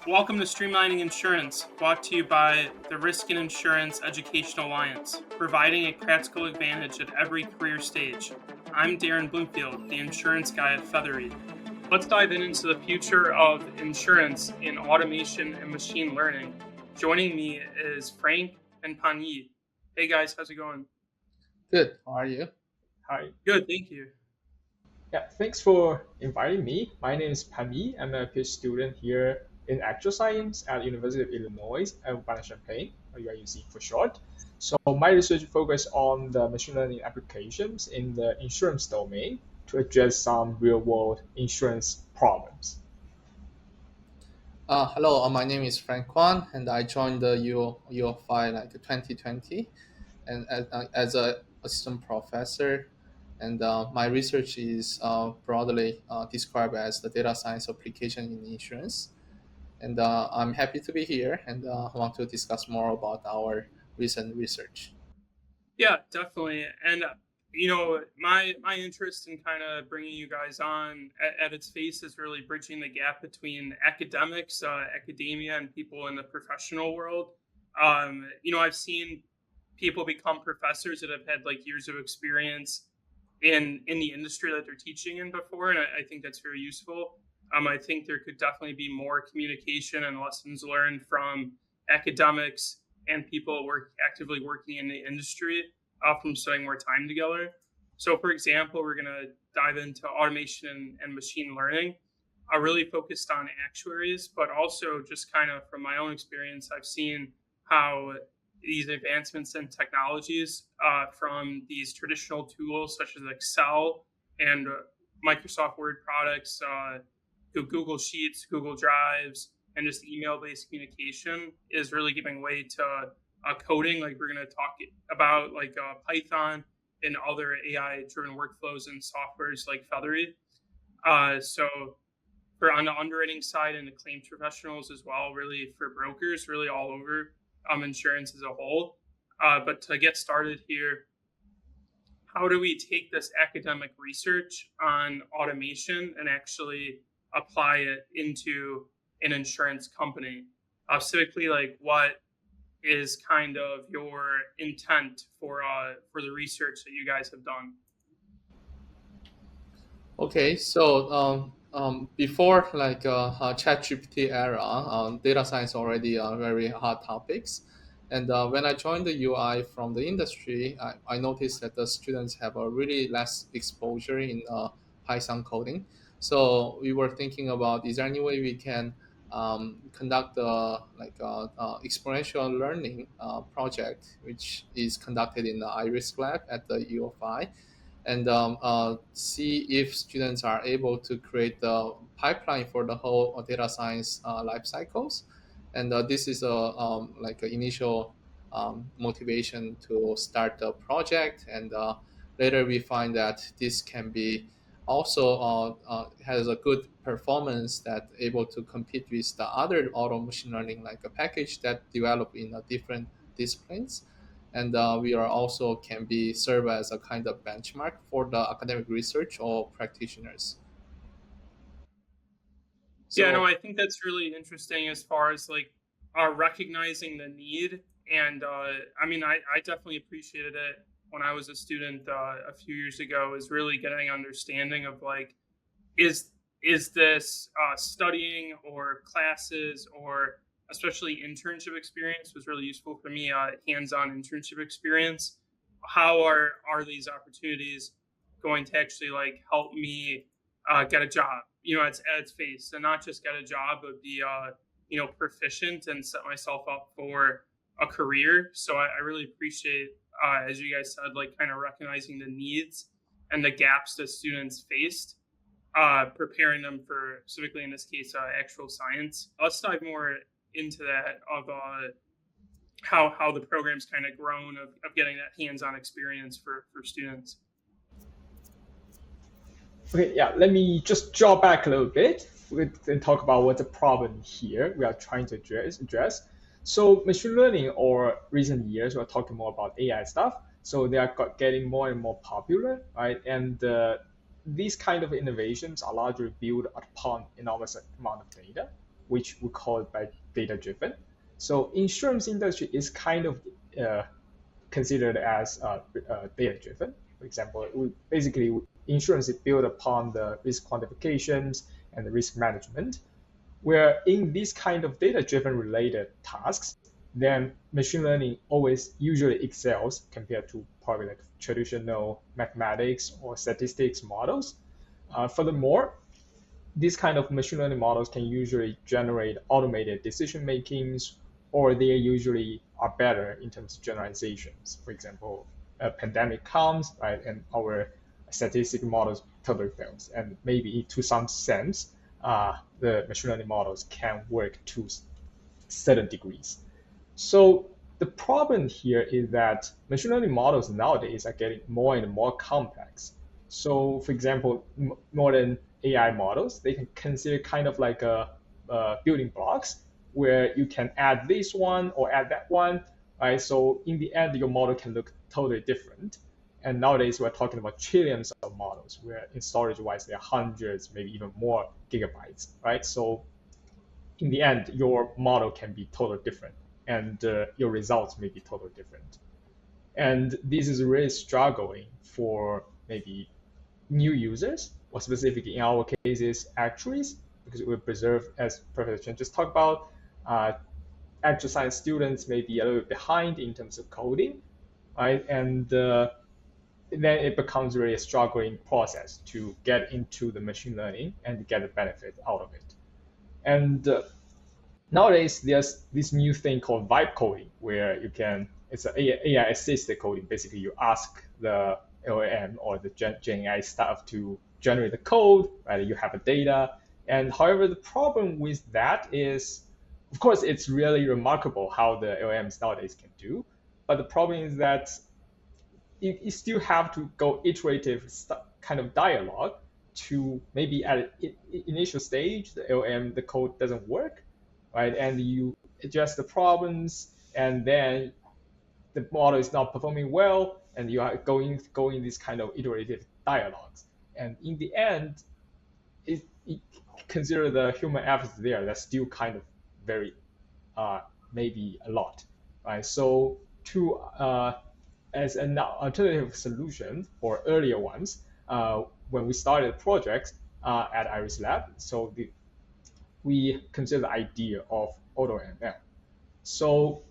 Welcome to Streamlining Insurance, brought to you by the Risk and Insurance Education Alliance, providing a practical advantage at every career stage. I'm Darren Bloomfield, the insurance guy at Feathery. Let's dive into the future of insurance in automation and machine learning. Joining me is Frank and Panyi. Hey guys, how's it going? Good. How are you? Hi. Good, thank you. Yeah, thanks for inviting me. My name is Panyi. I'm a PhD student here in actual science at University of Illinois Urbana-Champaign, or UIUC for short. So my research focus on the machine learning applications in the insurance domain to address some real-world insurance problems. Hello, my name is Frank Quan, and I joined the UFI like 2020, and as a assistant professor, and my research is broadly described as the data science application in insurance. And I'm happy to be here, and want to discuss more about our recent research. Yeah, definitely. And my interest in kind of bringing you guys on at its face is really bridging the gap between academics, academia, and people in the professional world. I've seen people become professors that have had like years of experience in the industry that they're teaching in before, and I think that's very useful. I think there could definitely be more communication and lessons learned from academics and people actively working in the industry from spending more time together. So, for example, we're going to dive into automation and machine learning. I really focused on actuaries, but also just kind of from my own experience, I've seen how these advancements in technologies from these traditional tools such as Excel and Microsoft Word products, Google Sheets, Google Drives, and just email-based communication is really giving way to coding. Like we're going to talk about like Python and other AI-driven workflows and softwares like Feathery. So for on the underwriting side and the claims professionals as well, really for brokers, really all over insurance as a whole. But to get started here, how do we take this academic research on automation and actually apply it into an insurance company? Specifically, like what is kind of your intent for the research that you guys have done? Okay, so before like ChatGPT era, data science already very hot topics. And when I joined the UI from the industry, I noticed that the students have a really less exposure in Python coding. So we were thinking about, is there any way we can conduct the experiential learning project, which is conducted in the iRisk lab at the UFI, and see if students are able to create the pipeline for the whole data science life cycles. And this is a like an initial motivation to start the project. And later we find that this can be also has a good performance that able to compete with the other auto machine learning like a package that develop in different disciplines. And we are also can be serve as a kind of benchmark for the academic research or practitioners. Yeah, no, So I think that's really interesting as far as like recognizing the need. And I definitely appreciated it when I was a student a few years ago, is really getting an understanding of like, is this studying or classes or especially internship experience was really useful for me, hands-on internship experience. How are these opportunities going to actually like help me get a job, at its face, and not just get a job, but be proficient and set myself up for a career. So I really appreciate, as you guys said, like kind of recognizing the needs and the gaps that students faced, preparing them for, specifically in this case, actual science. Let's dive more into that of how the program's kind of grown of getting that hands-on experience for students. Okay, yeah, let me just draw back a little bit and talk about what the problem here we are trying to address. So machine learning, or recent years, we're talking more about AI stuff. So they are getting more and more popular, right? And these kind of innovations are largely built upon enormous amount of data. which we call it by data-driven. So insurance industry is kind of considered as data-driven. For example, basically insurance is built upon the risk quantifications and the risk management, where in these kind of data-driven related tasks, then machine learning always usually excels compared to probably like traditional mathematics or statistics models. Furthermore, these kind of machine learning models can usually generate automated decision makings, or they usually are better in terms of generalizations. For example, a pandemic comes, right, and our statistic models totally fails, and maybe to some sense, the machine learning models can work to certain degrees. So the problem here is that machine learning models nowadays are getting more and more complex. So for example, modern AI models, they can consider kind of like a building blocks where you can add this one or add that one, right? So in the end, your model can look totally different. And nowadays we're talking about trillions of models where in storage wise, there are hundreds, maybe even more gigabytes, right? So in the end, your model can be totally different and your results may be totally different. And this is really struggling for maybe new users, or specifically in our cases, actuaries, because we preserve, as Professor Chen just talked about, actual science students may be a little bit behind in terms of coding, right? And then it becomes really a struggling process to get into the machine learning and get the benefit out of it. And nowadays, there's this new thing called vibe coding, where you can, it's an AI assisted coding. Basically, you ask the LLM or the Gen AI stuff to generate the code, right? You have the data. And however, the problem with that is, of course, it's really remarkable how the LLMs nowadays can do. But the problem is that you still have to go iterative kind of dialogue to maybe at an initial stage, the LLM, the code doesn't work, right? And you adjust the problems, and then the model is not performing well, and you are going these kind of iterative dialogues. And in the end, it consider the human efforts there, that's still kind of very maybe a lot, right? So to as an alternative solution for earlier ones, when we started projects at Iris Lab, so we consider the idea of AutoML. So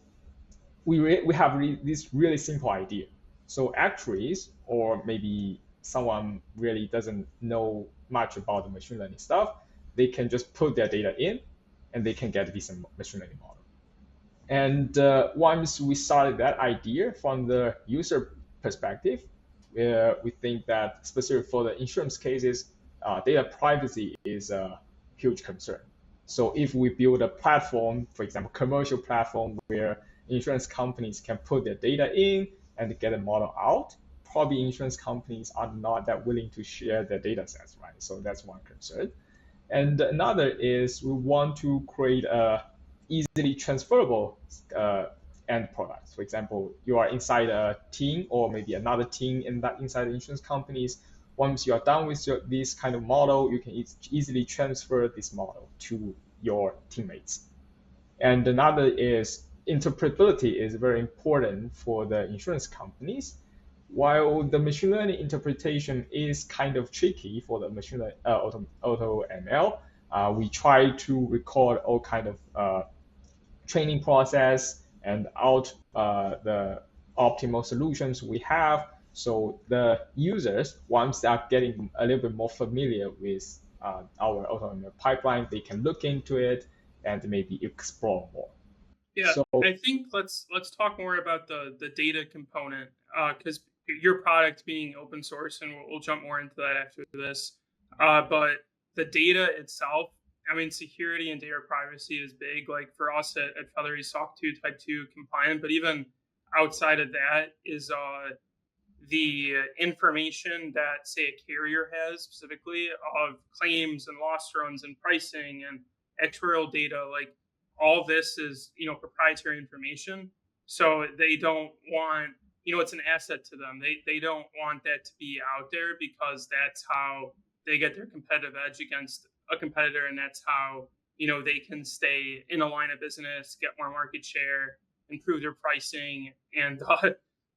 we have this really simple idea. So actuaries, or maybe someone really doesn't know much about the machine learning stuff, they can just put their data in, and they can get this machine learning model. And once we started that idea from the user perspective, we think that specifically for the insurance cases, data privacy is a huge concern. So if we build a platform, for example, commercial platform where insurance companies can put their data in and get a model out, probably insurance companies are not that willing to share their data sets, right? So that's one concern. And another is we want to create a easily transferable end products. For example, you are inside a team or maybe another team inside the insurance companies. Once you are done with this kind of model, you can easily transfer this model to your teammates. And another is interpretability is very important for the insurance companies. While the machine learning interpretation is kind of tricky for the machine learning auto ML, we try to record all kind of training process and out the optimal solutions we have. So the users, once they are getting a little bit more familiar with our AutoML pipeline, they can look into it and maybe explore more. Yeah, so I think let's talk more about the data component, because your product being open source, and we'll jump more into that after this. But the data itself, I mean, security and data privacy is big. Like for us at Feathery, SOC 2 Type 2 compliant, but even outside of that is the information that, say, a carrier has specifically of claims and loss runs and pricing and actuarial data. Like all this is, proprietary information. So they don't want, it's an asset to them. They don't want that to be out there, because that's how they get their competitive edge against a competitor, and that's how they can stay in a line of business, get more market share, improve their pricing. And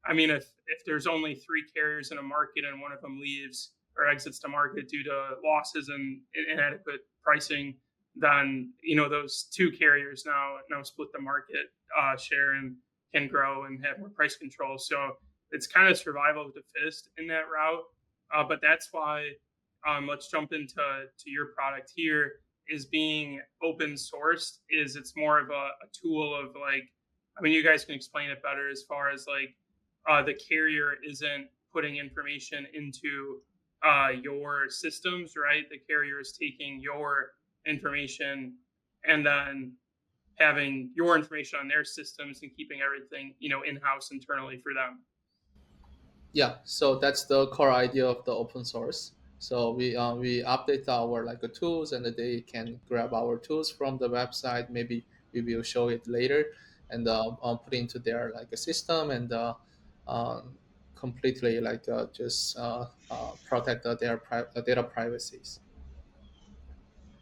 I mean, if there's only 3 carriers in a market and one of them leaves or exits the market due to losses and inadequate pricing, then those 2 carriers now split the market share and can grow and have more price control. So it's kind of survival of the fittest in that route. But that's why let's jump into your product here. Is being open sourced, is it's more of a tool of you guys can explain it better as far as the carrier isn't putting information into your systems, right? The carrier is taking your information and then having your information on their systems and keeping everything in-house internally for them. Yeah, so that's the core idea of the open source. So we update our tools, and they can grab our tools from the website. Maybe we will show it later, and put into their a system, and completely just protect their data privacies.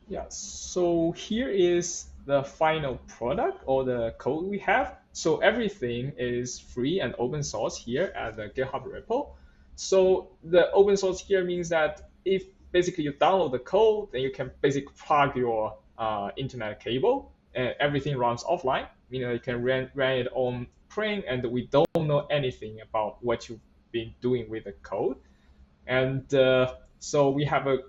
Yeah, so here is the final product or the code we have. So everything is free and open source here at the GitHub repo. So the open source here means that if basically you download the code, then you can basically plug your internet cable and everything runs offline. You can run it on prem, and we don't know anything about what you've been doing with the code. And so we have a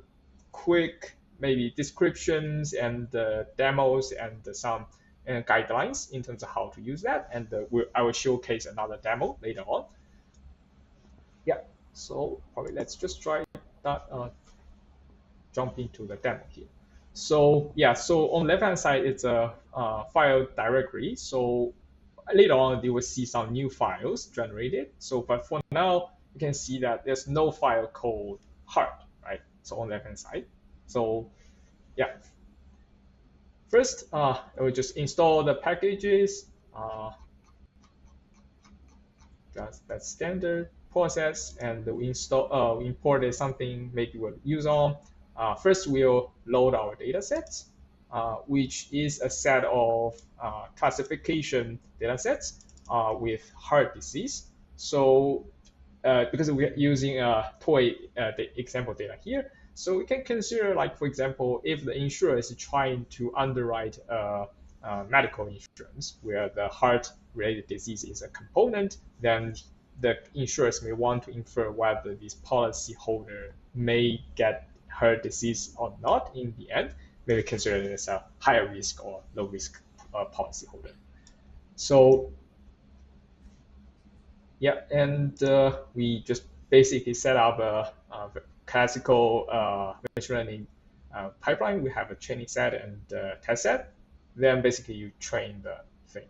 quick maybe descriptions and demos and some guidelines in terms of how to use that. And I will showcase another demo later on. Yeah, so probably let's just try that, jump into the demo here. So yeah, so on the left-hand side, it's a file directory. So later on, you will see some new files generated. So, but for now, you can see that there's no file called heart, right? So on the left-hand side. So yeah, first, I will just install the packages. That's standard process, and we install, we imported something maybe we'll use on. First, we'll load our data sets, which is a set of classification data sets with heart disease. So because we're using a toy example data here, so we can consider, for example, if the insurer is trying to underwrite medical insurance where the heart-related disease is a component, then the insurers may want to infer whether this policyholder may get heart disease or not in the end, maybe consider it as a higher risk or low risk policyholder. So yeah, and we just basically set up a classical machine learning pipeline. We have a training set and test set. Then basically you train the thing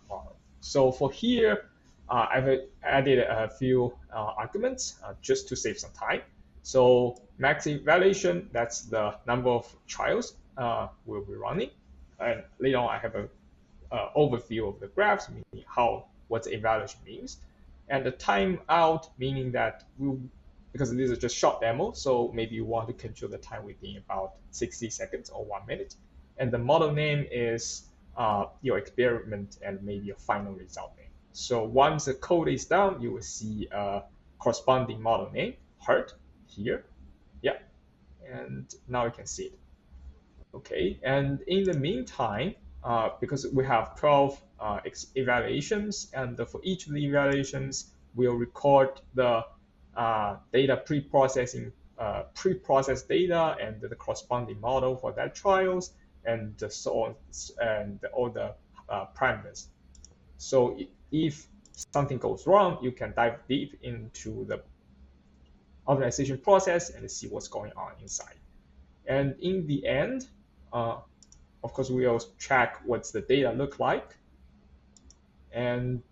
model. So for here, I've added a few arguments just to save some time. So max evaluation, that's the number of trials we'll be running. And later on, I have an overview of the graphs, meaning what the evaluation means. And the timeout, meaning that because these are just short demos, so maybe you want to control the time within about 60 seconds or 1 minute. And the model name is your experiment and maybe your final result name. So once the code is done, you will see a corresponding model name, heart, here. Yeah, and now you can see it. Okay, and in the meantime, because we have 12 evaluations, and for each of the evaluations, we'll record the data pre-processed data and the corresponding model for that trials, and so on, and all the parameters. So if something goes wrong, you can dive deep into the optimization process and see what's going on inside. And in the end, of course, we will track what's the data look like. And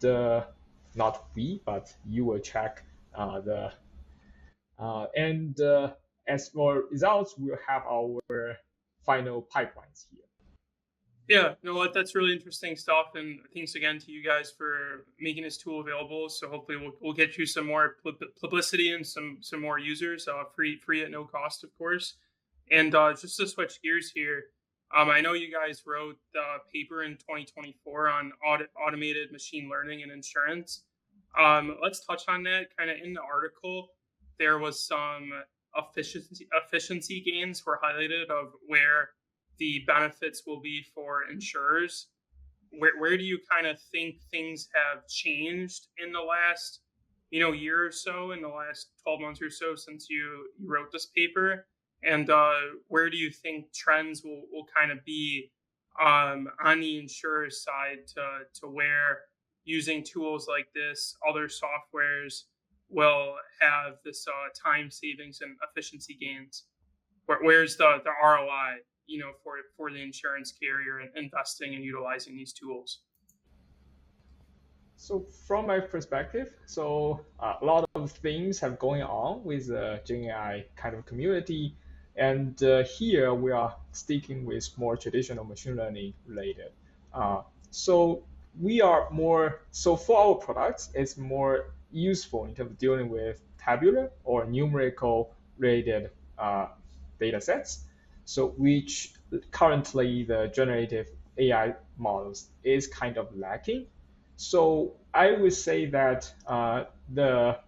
not we, but you will track as for results, we'll have our final pipelines here. Yeah, no, that's really interesting stuff. And thanks again to you guys for making this tool available. So hopefully we'll get you some more publicity and some more users, free at no cost, of course. And just to switch gears here, I know you guys wrote the paper in 2024 on automated machine learning in insurance. Let's touch on that. Kind of in the article, there was some efficiency gains were highlighted of where the benefits will be for insurers. Where do you kind of think things have changed in the last year or so, in the last 12 months or so since you wrote this paper? And where do you think trends will kind of be on the insurer side to where using tools like this, other softwares will have this time savings and efficiency gains? Where's the ROI, for the insurance carrier and investing and utilizing these tools? So from my perspective, a lot of things have going on with the Gen AI kind of community, and here we are sticking with more traditional machine learning related. So we are more so for our products, it's more useful in terms of dealing with tabular or numerical related data sets. So which currently the generative AI models is kind of lacking. So I would say that the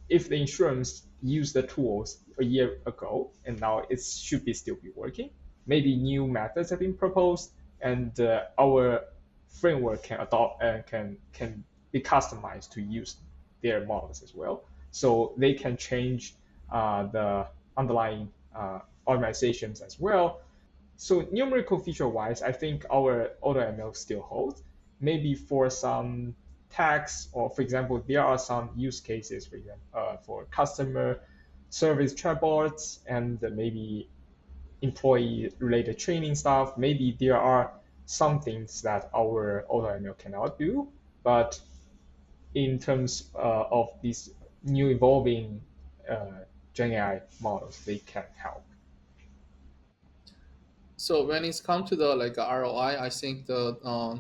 if the insurance used the tools a year ago and now it should be still be working, maybe new methods have been proposed, and our framework can adopt and can be customized to use their models as well. So they can change the underlying organizations as well. So numerical feature wise, I think our AutoML still holds. Maybe for some tax, or for example, there are some use cases, for example, for customer service chatbots and maybe employee related training stuff. Maybe there are some things that our AutoML cannot do, but in terms of these new evolving Gen AI models, they can help. So when it's come to the like ROI, I think the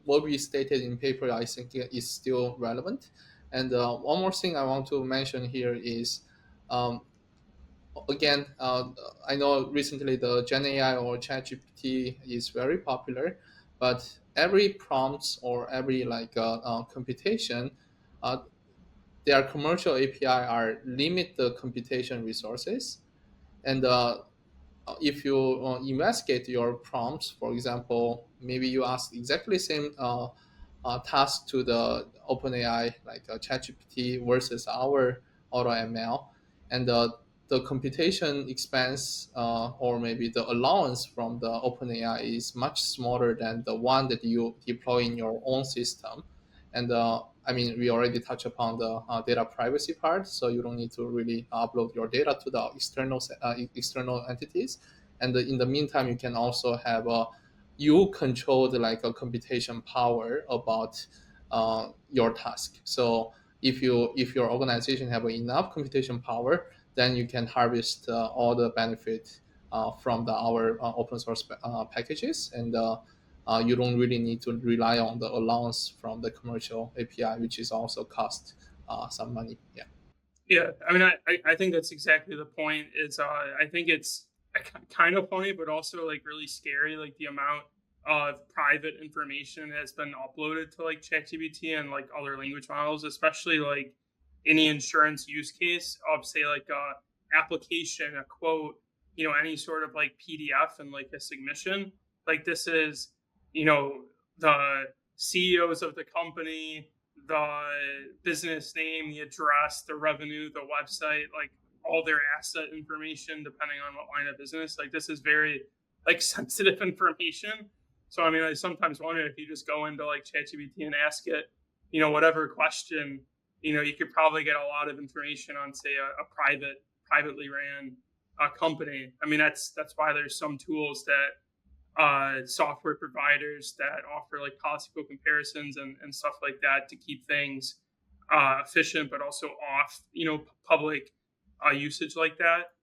what we stated in paper, I think is still relevant. And one more thing I want to mention here is, um, again, I know recently the Gen AI or ChatGPT is very popular, but every prompt or every computation, uh, their commercial API are limit the computation resources, and if you investigate your prompts, for example, maybe you ask exactly the same task to the OpenAI, like ChatGPT versus our AutoML, and the computation expense or maybe the allowance from the OpenAI is much smaller than the one that you deploy in your own system. And I mean, we already touched upon the data privacy part, so you don't need to really upload your data to the external entities. And in the meantime, you can also have you control the like a computation power about your task. So if your organization have enough computation power, then you can harvest all the benefit from our open source packages, and you don't really need to rely on the allowance from the commercial API, which is also cost some money. Yeah. Yeah, I mean, I think that's exactly the point. Is I think it's kind of funny, but also like really scary, like the amount of private information has been uploaded to like ChatGPT and like other language models, especially like in the insurance use case of say like a application, a quote, any sort of like PDF and like a submission. Like this is, the CEOs of the company, the business name, the address, the revenue, the website, like all their asset information, depending on what line of business. Like this is very like sensitive information. So I mean, I sometimes wonder if you just go into like ChatGPT and ask it, whatever question, you could probably get a lot of information on, say, a privately ran company. I mean, that's why there's some tools that software providers that offer like policy code comparisons and stuff like that to keep things efficient, but also off, public usage like that.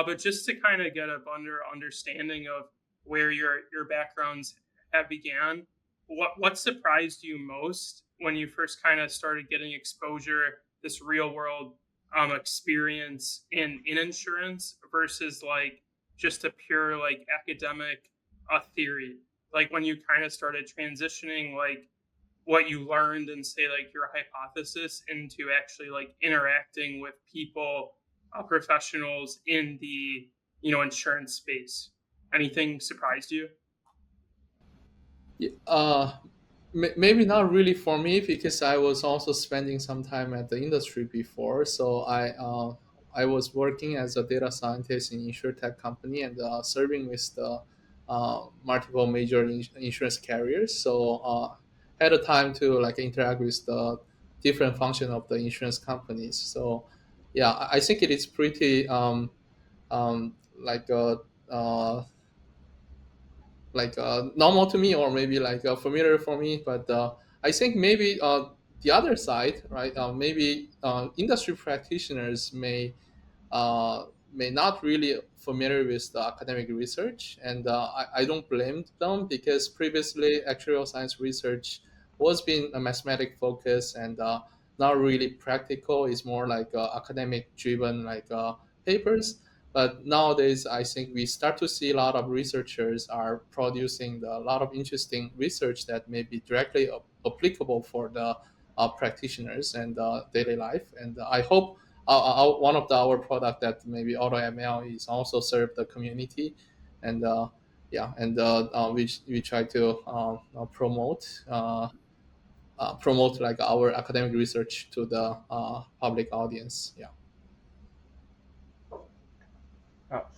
But just to kind of get a better understanding of where your backgrounds have began, what surprised you most when you first kind of started getting exposure, this real world experience in insurance versus like just a pure like academic theory? Like when you kind of started transitioning like what you learned and say like your hypothesis into actually like interacting with people, professionals in the insurance space. Anything surprised you? Yeah, maybe not really for me because I was also spending some time at the industry before. So I was working as a data scientist in insurtech company and serving with the multiple major insurance carriers. So had a time to like interact with the different function of the insurance companies. So yeah, I think it is pretty like normal to me or maybe like familiar for me, but I think maybe the other side, right, maybe industry practitioners may not really familiar with the academic research, and I don't blame them because previously actuarial science research was being a mathematic focus and not really practical. It's more like academic driven like papers. But nowadays, I think we start to see a lot of researchers are producing a lot of interesting research that may be directly applicable for the practitioners and daily life. And I hope one of our product that maybe AutoML is also serve the community, and yeah, and we try to promote like our academic research to the public audience. Yeah.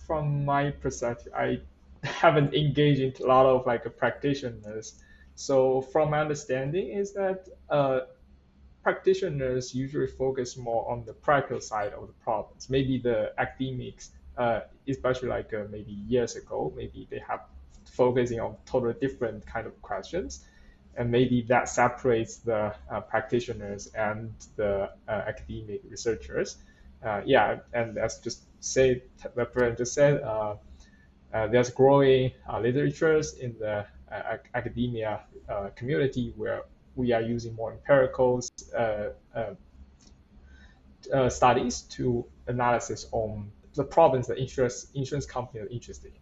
From my perspective, I haven't engaged in a lot of like practitioners. So from my understanding is that practitioners usually focus more on the practical side of the problems. Maybe the academics, especially like maybe years ago, maybe they have focusing on totally different kind of questions, and maybe that separates the practitioners and the academic researchers. Yeah, and as just say the president just said, there's growing literatures in the academia community where we are using more empirical studies to analysis on the problems that insurance companies are interested in.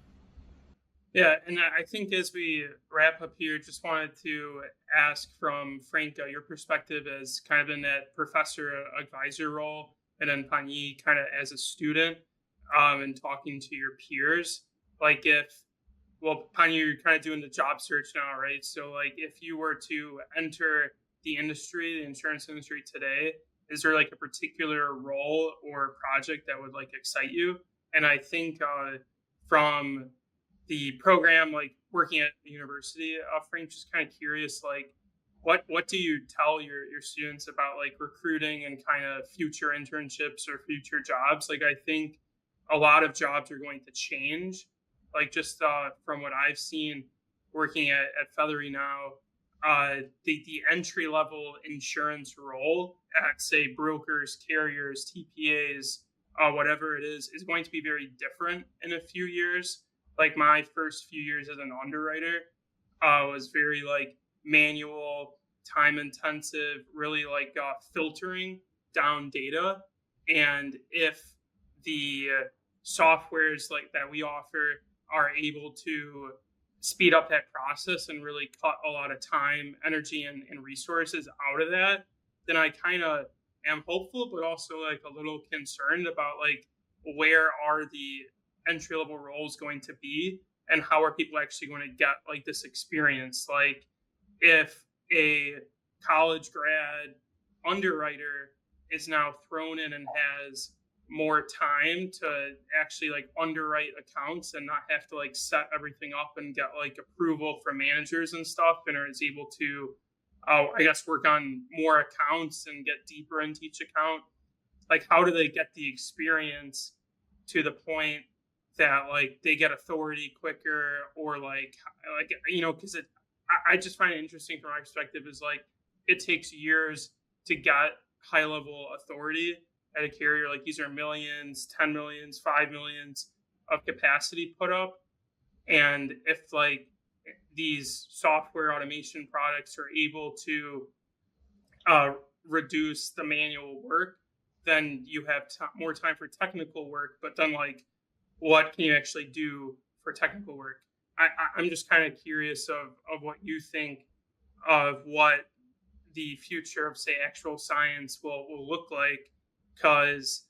Yeah, and I think as we wrap up here, just wanted to ask from Frank your perspective as kind of in that professor advisor role, and then Panyi kind of as a student, and talking to your peers. Like Panyi, you're kind of doing the job search now, right? So like if you were to enter the industry, the insurance industry today, is there like a particular role or project that would like excite you? And I think from the program, like working at the university, Frank, just kind of curious, like what do you tell your students about like recruiting and kind of future internships or future jobs? Like I think a lot of jobs are going to change. Like just from what I've seen working at Feathery now, the entry level insurance role at say brokers, carriers, TPAs, whatever it is going to be very different in a few years. Like my first few years as an underwriter was very like manual, time intensive, really like filtering down data. And if the softwares like that we offer are able to speed up that process and really cut a lot of time, energy, and resources out of that, then I kind of am hopeful, but also like a little concerned about like where are the entry level roles going to be and how are people actually going to get like this experience. Like if a college grad underwriter is now thrown in and has more time to actually like underwrite accounts and not have to like set everything up and get like approval from managers and stuff, and is able to I guess work on more accounts and get deeper into each account, like how do they get the experience to the point that like they get authority quicker, or like because I just find it interesting from my perspective is like it takes years to get high level authority at a carrier. Like these are millions, 10 millions, 5 millions of capacity put up, and if like these software automation products are able to reduce the manual work, then you have more time for technical work. But then like what can you actually do for technical work. I'm just kind of curious of what you think of what the future of, say, actual science will look like, because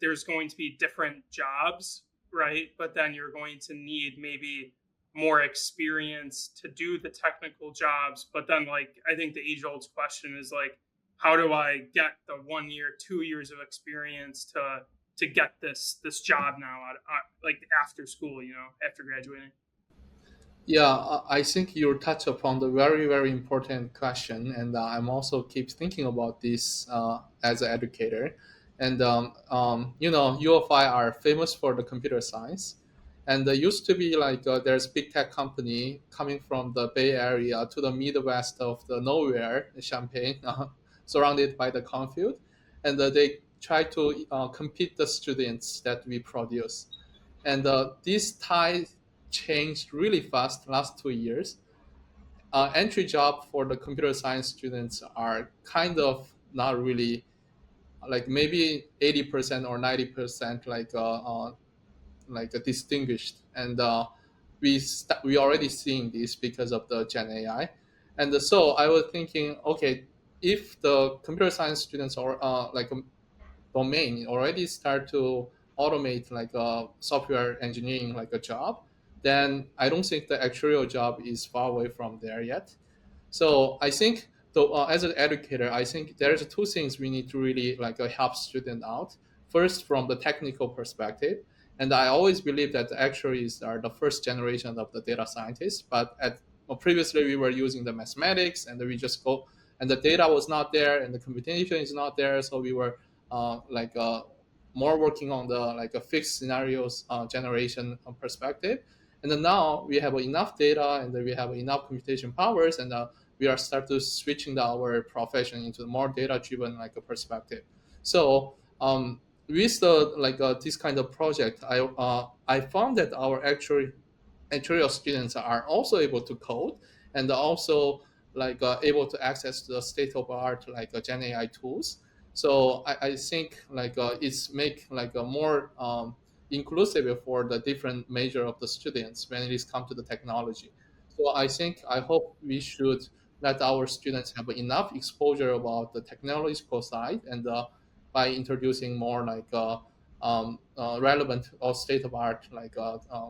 there's going to be different jobs, right? But then you're going to need maybe more experience to do the technical jobs. But then, like, I think the age-old question is, like, how do I get the 1 year, 2 years of experience to get this job now, like after school, after graduating? Yeah, I think you touch upon the very, very important question, and I'm also keep thinking about this as an educator. And U of I are famous for the computer science, and there used to be like there's big tech company coming from the Bay Area to the Midwest of the nowhere, Champaign, surrounded by the cornfield, and they try to compete the students that we produce. And this tide changed really fast last 2 years. Entry job for the computer science students are kind of not really, like maybe 80% or 90% like distinguished, and we already seeing this because of the Gen AI. And so I was thinking, okay, if the computer science students are like a domain already start to automate like a software engineering like a job, then I don't think the actuarial job is far away from there yet. So I think, though, as an educator, I think there's two things we need to really like help student out. First, from the technical perspective, and I always believe that the actuaries are the first generation of the data scientists. But previously, we were using the mathematics, and we just go, and the data was not there, and the computation is not there, so we were more working on the like a fixed scenarios generation perspective. And then now we have enough data, and then we have enough computation powers, and we are start to switching our profession into more data driven like a perspective. So with the like this kind of project, I found that our actuarial students are also able to code, and also like able to access the state of art like Gen AI tools. So I think like it's make like a more inclusive for the different major of the students when it is come to the technology. So I hope we should let our students have enough exposure about the technological side, and by introducing more like relevant or state of art like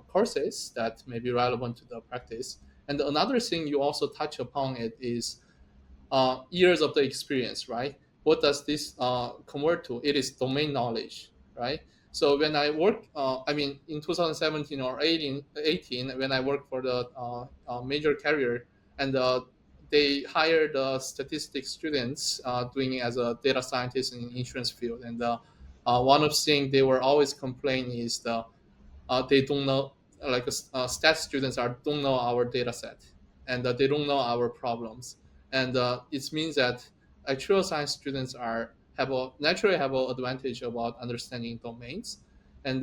courses that may be relevant to the practice. And another thing you also touch upon it is years of the experience, right? What does this convert to? It is domain knowledge, right? So when I work, I mean, in 2017 or 18 when I worked for the major carrier, and they hired statistics students doing as a data scientist in the insurance field. And one of the things they were always complaining is they don't know, like stat students don't know our data set, and they don't know our problems. And it means that actual science students naturally have an advantage about understanding domains. And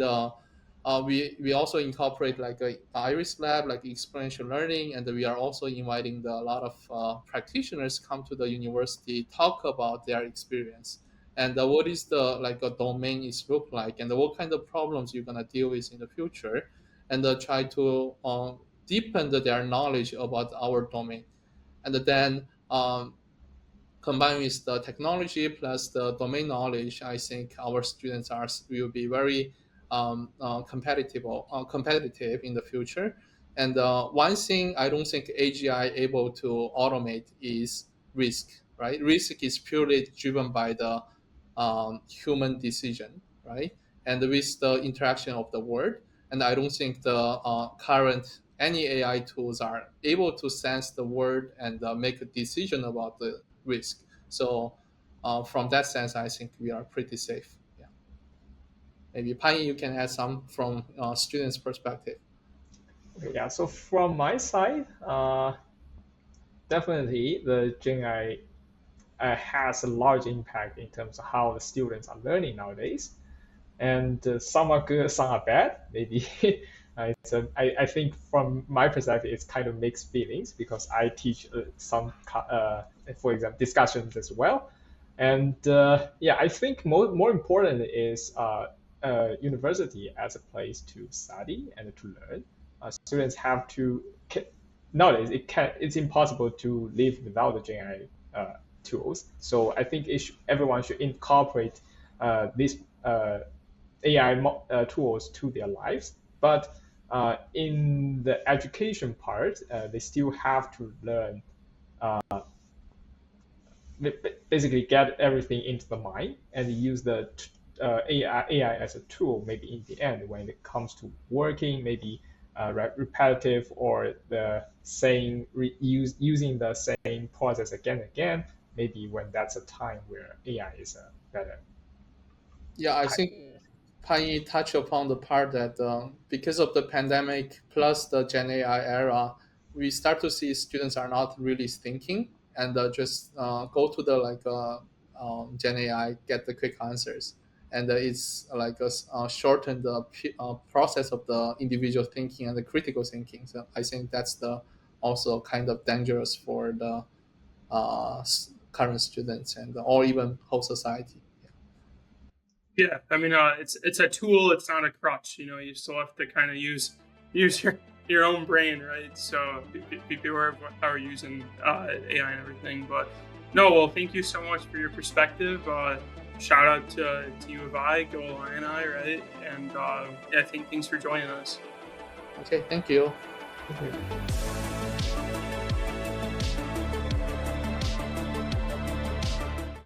we also incorporate like a iris lab, like experiential learning, and we are also inviting a lot of practitioners come to the university, talk about their experience, and what is the like a domain is look like, and what kind of problems you're gonna deal with in the future, and try to deepen their knowledge about our domain. And then combined with the technology plus the domain knowledge, I think our students will be very competitive in the future. And one thing I don't think AGI able to automate is risk, right? Risk is purely driven by the human decision, right? And with the interaction of the world. And I don't think the current any AI tools are able to sense the word and make a decision about the risk. So from that sense, I think we are pretty safe. Yeah. Maybe Panyi, you can add some from students' perspective. Okay, yeah. So from my side, definitely the Gen AI has a large impact in terms of how the students are learning nowadays. And some are good, some are bad. Maybe I think from my perspective, it's kind of mixed feelings because I teach for example, discussions as well. And yeah, I think more important is university as a place to study and to learn. Students have to nowadays it's impossible to live without the Gen AI tools. So I think everyone should incorporate these AI tools to their lives. But in the education part, they still have to learn, basically get everything into the mind and use the AI as a tool. Maybe in the end, when it comes to working, maybe repetitive or the same using the same process again and again. Maybe when that's a time where AI is better. Yeah, I think Panyi touched upon the part that because of the pandemic plus the Gen AI era, we start to see students are not really thinking and just go to the Gen AI, get the quick answers, and it's like a shortened process of the individual thinking and the critical thinking. So I think that's the also kind of dangerous for the current students and or even whole society. Yeah, I mean, it's a tool. It's not a crutch. You still have to kind of use your own brain, right? So be aware of how we're using AI and everything. But no, well, thank you so much for your perspective. Shout out to U of I, go Illini, right? And yeah, thanks for joining us. Okay, thank you. Thank you.